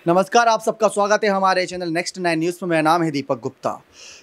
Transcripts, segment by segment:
नमस्कार, आप सबका स्वागत है हमारे चैनल नेक्स्ट 9 न्यूज़ में। मेरा नाम है दीपक गुप्ता।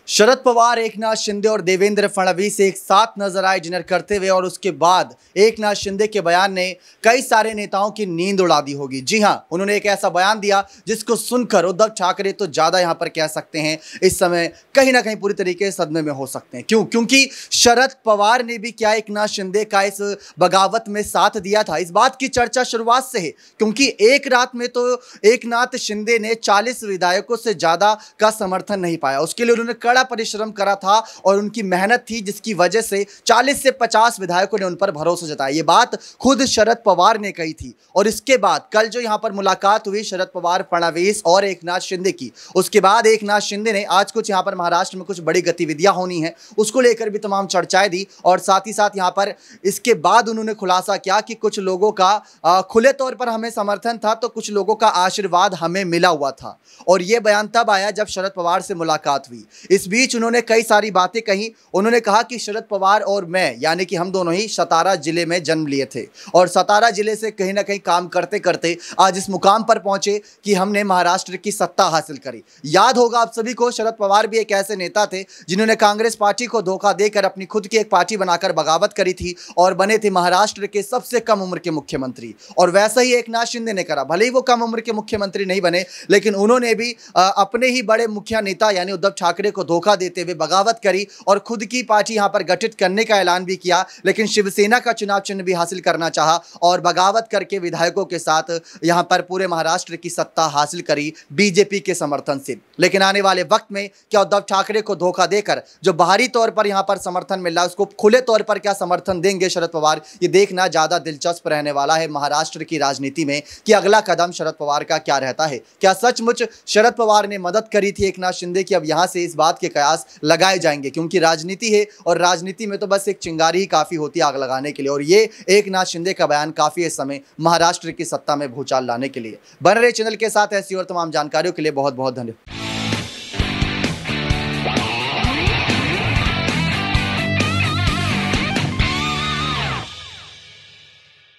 शरद पवार, एकनाथ शिंदे और देवेंद्र फडणवीस एक साथ नजर आए डिनर करते हुए, और उसके बाद एकनाथ शिंदे के बयान ने कई सारे नेताओं की नींद उड़ा दी होगी। जी हां, उन्होंने एक ऐसा बयान दिया जिसको सुनकर उद्धव ठाकरे तो ज़्यादा यहां पर कह सकते हैं इस समय कहीं ना कहीं पूरी तरीके से सदमे में हो सकते हैं। क्योंकि शरद पवार ने भी क्या एकनाथ शिंदे का इस बगावत में साथ दिया था। इस बात की चर्चा शुरुआत से है, क्योंकि एक रात में तो एकनाथ शिंदे ने 40 विधायकों से ज्यादा का समर्थन नहीं पाया। उसके लिए उन्होंने कड़ा परिश्रम करा था और उनकी मेहनत थी, जिसकी वजह से 40 से 50 विधायकों ने उन पर भरोसा जताया। ये बात खुद शरद पवार ने कही थी। और इसके बाद कल जो यहां पर मुलाकात हुई शरद पवार, फडणवीस और एकनाथ शिंदे की, उसके बाद एकनाथ शिंदे ने आज कुछ यहां पर महाराष्ट्र में कुछ बड़ी गतिविधियां होनी है उसको लेकर भी तमाम चर्चाएं दी। और साथ ही साथ यहां पर इसके बाद उन्होंने खुलासा किया कि कुछ लोगों का खुले तौर पर हमें समर्थन था, तो कुछ लोगों का आशीर्वाद हमें मिला हुआ था। और यह बयान तब आया जब शरद पवार से मुलाकात हुई। इस बीच उन्होंने कई सारी बातें कही। उन्होंने कहा कि शरद पवार और मैं, यानी कि हम दोनों ही सतारा जिले में जन्म लिए थे, और सतारा जिले से कहीं ना कहीं काम करते करते आज इस मुकाम पर पहुंचे कि हमने महाराष्ट्र की सत्ता हासिल करी। याद होगा आप सभी को, शरद पवार भी एक ऐसे नेता थे जिन्होंने कांग्रेस पार्टी को धोखा देकर अपनी खुद की एक पार्टी बनाकर बगावत करी थी और बने थे महाराष्ट्र के सबसे कम उम्र के मुख्यमंत्री। और वैसा ही एकनाथ शिंदे ने करा। भले ही वो कम उम्र के मुख्यमंत्री नहीं बने, लेकिन उन्होंने भी अपने ही बड़े मुखिया नेता यानी उद्धव ठाकरे को धोखा देते हुए बगावत करी और खुद की पार्टी यहां पर गठित करने का ऐलान भी किया। लेकिन शिवसेना का चुनाव चिन्ह भी हासिल करना चाहा और बगावत करके विधायकों के साथ यहां पर पूरे महाराष्ट्र की सत्ता हासिल करी बीजेपी के समर्थन से। लेकिन आने वाले वक्त में क्या उद्धव ठाकरे को धोखा देकर जो बाहरी तौर पर यहां पर समर्थन मिल रहा है, उसको खुले तौर पर क्या समर्थन देंगे शरद पवार? ये देखना ज्यादा दिलचस्प रहने वाला है महाराष्ट्र की राजनीति में कि अगला कदम शरद पवार का क्या रहता है। क्या सचमुच शरद पवार ने मदद करी थी एकनाथ शिंदे की? अब यहां से इस बात के कयास लगाए जाएंगे, क्योंकि राजनीति है और राजनीति में तो बस एक चिंगारी ही काफी होती है आग लगाने के लिए। और ये एकनाथ शिंदे का बयान काफी है इस समय महाराष्ट्र की सत्ता में भूचाल लाने के लिए। बने रहे चैनल के साथ। ऐसी और तमाम जानकारियों के लिए बहुत बहुत धन्यवाद।